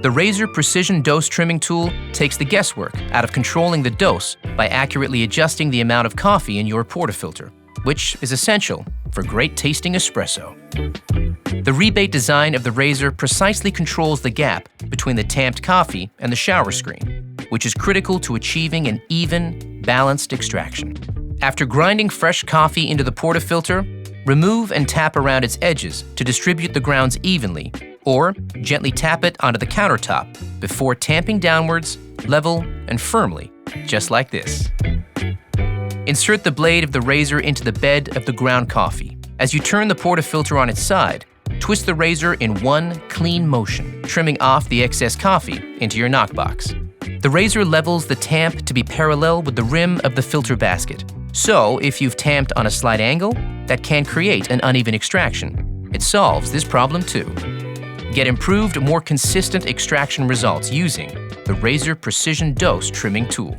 The Razor Precision Dose Trimming Tool takes the guesswork out of controlling the dose by accurately adjusting the amount of coffee in your portafilter, which is essential for great tasting espresso. The rebate design of the razor precisely controls the gap between the tamped coffee and the shower screen, which is critical to achieving an even, balanced extraction. After grinding fresh coffee into the portafilter, remove and tap around its edges to distribute the grounds evenly, or gently tap it onto the countertop before tamping downwards, level and firmly, just like this. Insert the blade of the razor into the bed of the ground coffee. As you turn the portafilter on its side, twist the razor in one clean motion, trimming off the excess coffee into your knockbox. The razor levels the tamp to be parallel with the rim of the filter basket. So, if you've tamped on a slight angle, that can create an uneven extraction. It solves this problem too. Get improved, more consistent extraction results using the Razor Precision Dose Trimming Tool.